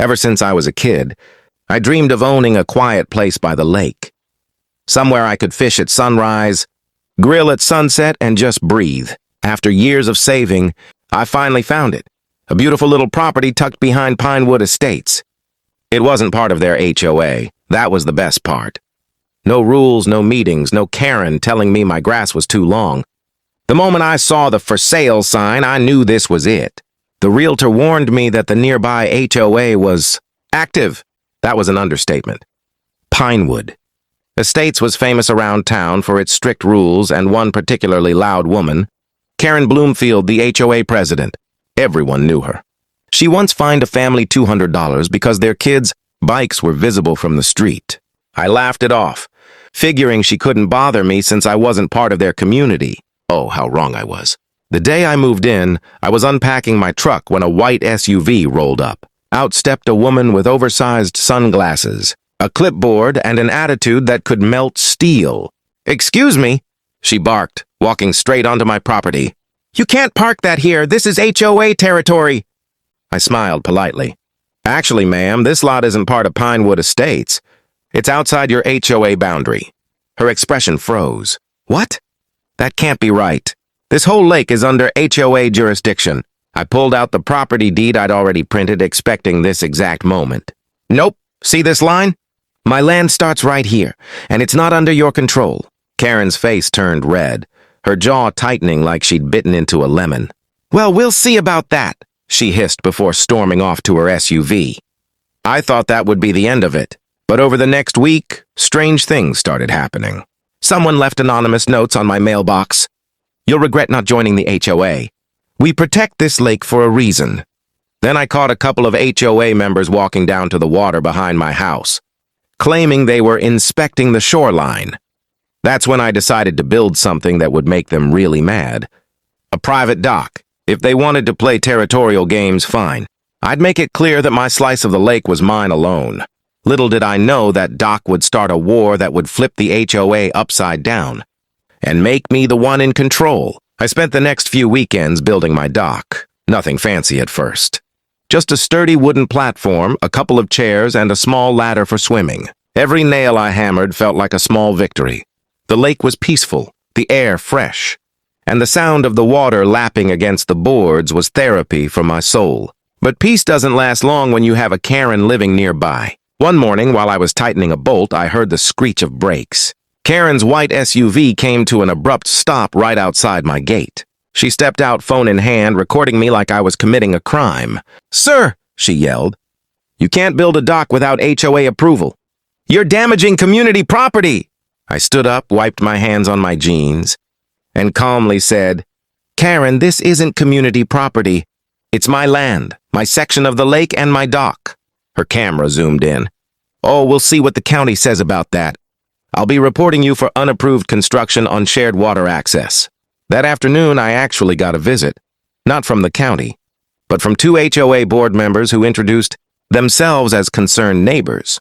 Ever since I was a kid, I dreamed of owning a quiet place by the lake. Somewhere I could fish at sunrise, grill at sunset, and just breathe. After years of saving, I finally found it. A beautiful little property tucked behind Pinewood Estates. It wasn't part of their HOA. That was the best part. No rules, no meetings, no Karen telling me my grass was too long. The moment I saw the for sale sign, I knew this was it. The realtor warned me that the nearby HOA was active. That was an understatement. Pinewood Estates was famous around town for its strict rules and one particularly loud woman, Karen Bloomfield, the HOA president. Everyone knew her. She once fined a family $200 because their kids' bikes were visible from the street. I laughed it off, figuring she couldn't bother me since I wasn't part of their community. Oh, how wrong I was. The day I moved in, I was unpacking my truck when a white SUV rolled up. Out stepped a woman with oversized sunglasses, a clipboard, and an attitude that could melt steel. "Excuse me," she barked, walking straight onto my property. "You can't park that here. This is HOA territory." I smiled politely. "Actually, ma'am, this lot isn't part of Pinewood Estates. It's outside your HOA boundary." Her expression froze. "What? That can't be right. This whole lake is under HOA jurisdiction." I pulled out the property deed I'd already printed, expecting this exact moment. "Nope. See this line? My land starts right here, and it's not under your control." Karen's face turned red, her jaw tightening like she'd bitten into a lemon. "Well, we'll see about that," she hissed before storming off to her SUV. I thought that would be the end of it, but over the next week, strange things started happening. Someone left anonymous notes on my mailbox. "You'll regret not joining the HOA. We protect this lake for a reason." Then I caught a couple of HOA members walking down to the water behind my house, claiming they were inspecting the shoreline. That's when I decided to build something that would make them really mad. A private dock. If they wanted to play territorial games, fine. I'd make it clear that my slice of the lake was mine alone. Little did I know that dock would start a war that would flip the HOA upside down and make me the one in control. I spent the next few weekends building my dock. Nothing fancy at first. Just a sturdy wooden platform, a couple of chairs, and a small ladder for swimming. Every nail I hammered felt like a small victory. The lake was peaceful, the air fresh, and the sound of the water lapping against the boards was therapy for my soul. But peace doesn't last long when you have a Karen living nearby. One morning, while I was tightening a bolt, I heard the screech of brakes. Karen's white SUV came to an abrupt stop right outside my gate. She stepped out, phone in hand, recording me like I was committing a crime. "Sir," she yelled, "you can't build a dock without HOA approval. You're damaging community property." I stood up, wiped my hands on my jeans, and calmly said, "Karen, this isn't community property. It's my land, my section of the lake, and my dock." Her camera zoomed in. "Oh, we'll see what the county says about that. I'll be reporting you for unapproved construction on shared water access." That afternoon, I actually got a visit, not from the county, but from two HOA board members who introduced themselves as concerned neighbors.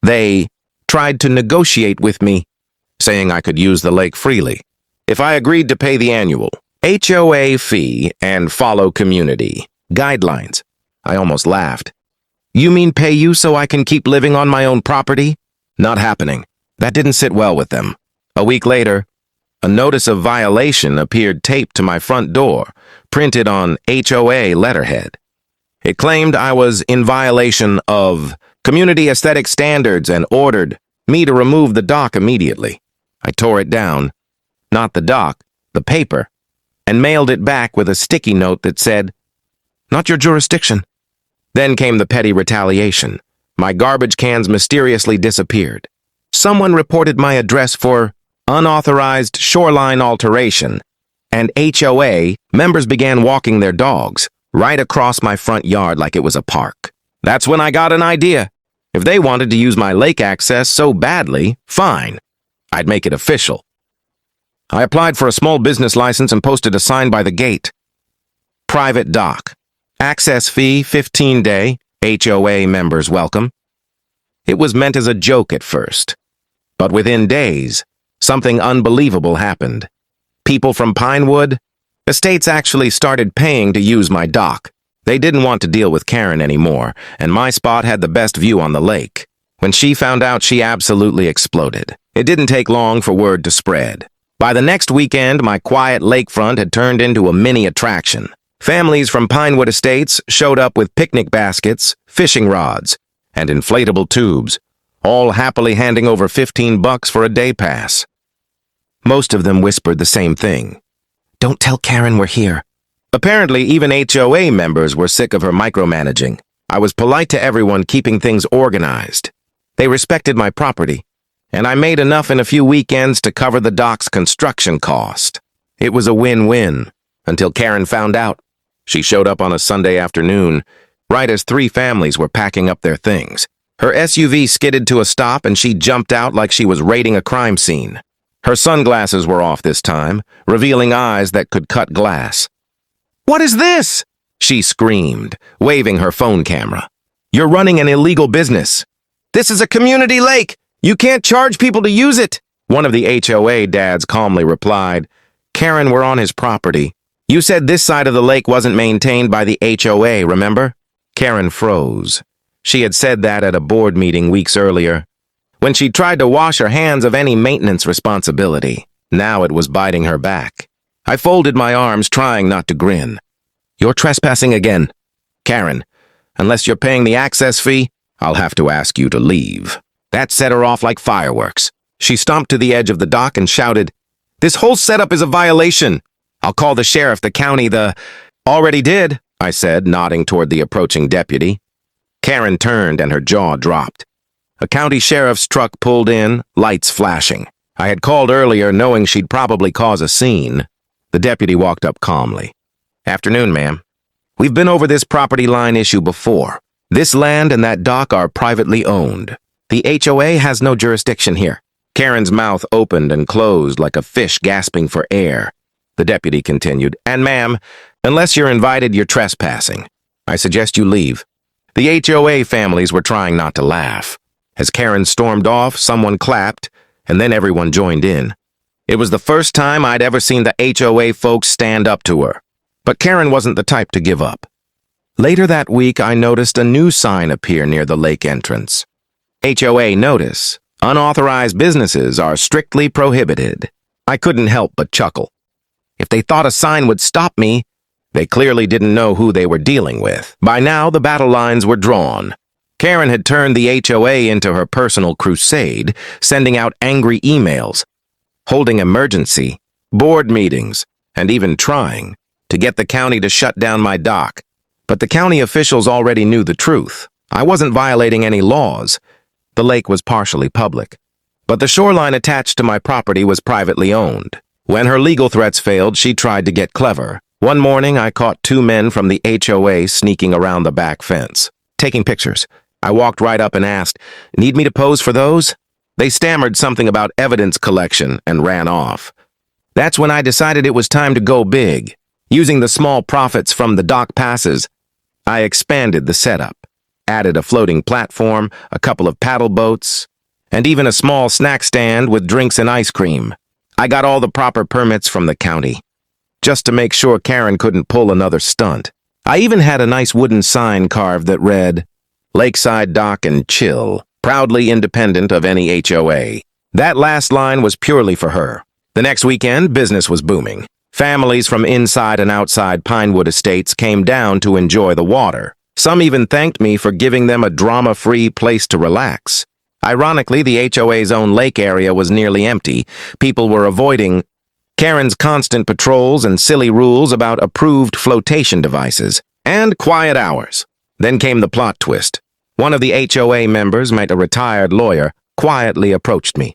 They tried to negotiate with me, saying I could use the lake freely if I agreed to pay the annual HOA fee and follow community guidelines. I almost laughed. "You mean pay you so I can keep living on my own property?" Not happening. That didn't sit well with them. A week later, a notice of violation appeared taped to my front door, printed on HOA letterhead. It claimed I was in violation of community aesthetic standards and ordered me to remove the dock immediately. I tore it down, not the dock, the paper, and mailed it back with a sticky note that said, "Not your jurisdiction." Then came the petty retaliation. My garbage cans mysteriously disappeared. Someone reported my address for unauthorized shoreline alteration, and HOA members began walking their dogs right across my front yard like it was a park. That's when I got an idea. If they wanted to use my lake access so badly, fine. I'd make it official. I applied for a small business license and posted a sign by the gate. Private dock. Access fee, 15-day. HOA members welcome. It was meant as a joke at first, but within days, something unbelievable happened. People from Pinewood Estates actually started paying to use my dock. They didn't want to deal with Karen anymore, and my spot had the best view on the lake. When she found out, she absolutely exploded. It didn't take long for word to spread. By the next weekend, my quiet lakefront had turned into a mini attraction. Families from Pinewood Estates showed up with picnic baskets, fishing rods, and inflatable tubes, all happily handing over $15 for a day pass. Most of them whispered the same thing. "Don't tell Karen we're here." Apparently, even HOA members were sick of her micromanaging. I was polite to everyone, keeping things organized. They respected my property, and I made enough in a few weekends to cover the dock's construction cost. It was a win-win, until Karen found out. She showed up on a Sunday afternoon, right as 3 families were packing up their things. Her SUV skidded to a stop and she jumped out like she was raiding a crime scene. Her sunglasses were off this time, revealing eyes that could cut glass. "What is this?" she screamed, waving her phone camera. "You're running an illegal business. This is a community lake. You can't charge people to use it." One of the HOA dads calmly replied, "Karen, we're on his property. You said this side of the lake wasn't maintained by the HOA, remember?" Karen froze. She had said that at a board meeting weeks earlier, when she tried to wash her hands of any maintenance responsibility. Now it was biting her back. I folded my arms, trying not to grin. "You're trespassing again. Karen, unless you're paying the access fee, I'll have to ask you to leave." That set her off like fireworks. She stomped to the edge of the dock and shouted, "This whole setup is a violation. I'll call the sheriff, the county, Already did," I said, nodding toward the approaching deputy. Karen turned and her jaw dropped. A county sheriff's truck pulled in, lights flashing. I had called earlier knowing she'd probably cause a scene. The deputy walked up calmly. "Afternoon, ma'am. We've been over this property line issue before. This land and that dock are privately owned. The HOA has no jurisdiction here." Karen's mouth opened and closed like a fish gasping for air. The deputy continued, "And ma'am, unless you're invited, you're trespassing. I suggest you leave." The HOA families were trying not to laugh. As Karen stormed off, someone clapped, and then everyone joined in. It was the first time I'd ever seen the HOA folks stand up to her. But Karen wasn't the type to give up. Later that week, I noticed a new sign appear near the lake entrance. HOA notice: unauthorized businesses are strictly prohibited. I couldn't help but chuckle. If they thought a sign would stop me, they clearly didn't know who they were dealing with. By now, the battle lines were drawn. Karen had turned the HOA into her personal crusade, sending out angry emails, holding emergency, board meetings, and even trying to get the county to shut down my dock. But the county officials already knew the truth. I wasn't violating any laws. The lake was partially public, but the shoreline attached to my property was privately owned. When her legal threats failed, she tried to get clever. One morning, I caught 2 men from the HOA sneaking around the back fence, taking pictures. I walked right up and asked, "Need me to pose for those?" They stammered something about evidence collection and ran off. That's when I decided it was time to go big. Using the small profits from the dock passes, I expanded the setup, added a floating platform, a couple of paddle boats, and even a small snack stand with drinks and ice cream. I got all the proper permits from the county, just to make sure Karen couldn't pull another stunt. I even had a nice wooden sign carved that read, "Lakeside Dock and Chill, proudly independent of any HOA." That last line was purely for her. The next weekend, business was booming. Families from inside and outside Pinewood Estates came down to enjoy the water. Some even thanked me for giving them a drama-free place to relax. Ironically, the HOA's own lake area was nearly empty. People were avoiding Karen's constant patrols and silly rules about approved flotation devices and quiet hours. Then came the plot twist. One of the HOA members, a retired lawyer, quietly approached me.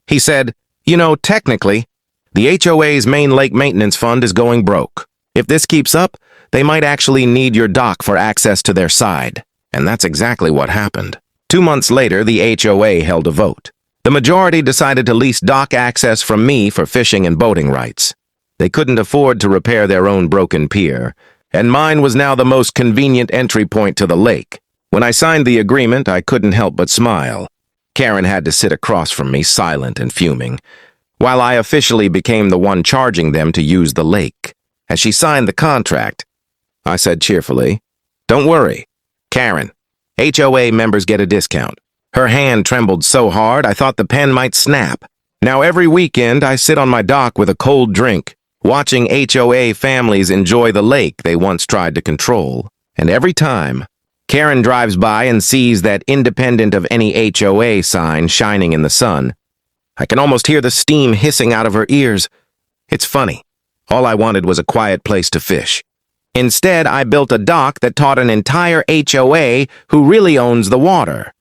He said, "You know, technically, the HOA's main lake maintenance fund is going broke. If this keeps up, they might actually need your dock for access to their side." And that's exactly what happened. 2 months later, the HOA held a vote. The majority decided to lease dock access from me for fishing and boating rights. They couldn't afford to repair their own broken pier, and mine was now the most convenient entry point to the lake. When I signed the agreement, I couldn't help but smile. Karen had to sit across from me, silent and fuming, while I officially became the one charging them to use the lake. As she signed the contract, I said cheerfully. Don't worry. Karen, HOA members get a discount. Her hand trembled so hard I thought the pen might snap. Now every weekend I sit on my dock with a cold drink, watching HOA families enjoy the lake they once tried to control. And every time, Karen drives by and sees that independent of any HOA sign shining in the sun. I can almost hear the steam hissing out of her ears. It's funny. All I wanted was a quiet place to fish. Instead, I built a dock that taught an entire HOA who really owns the water.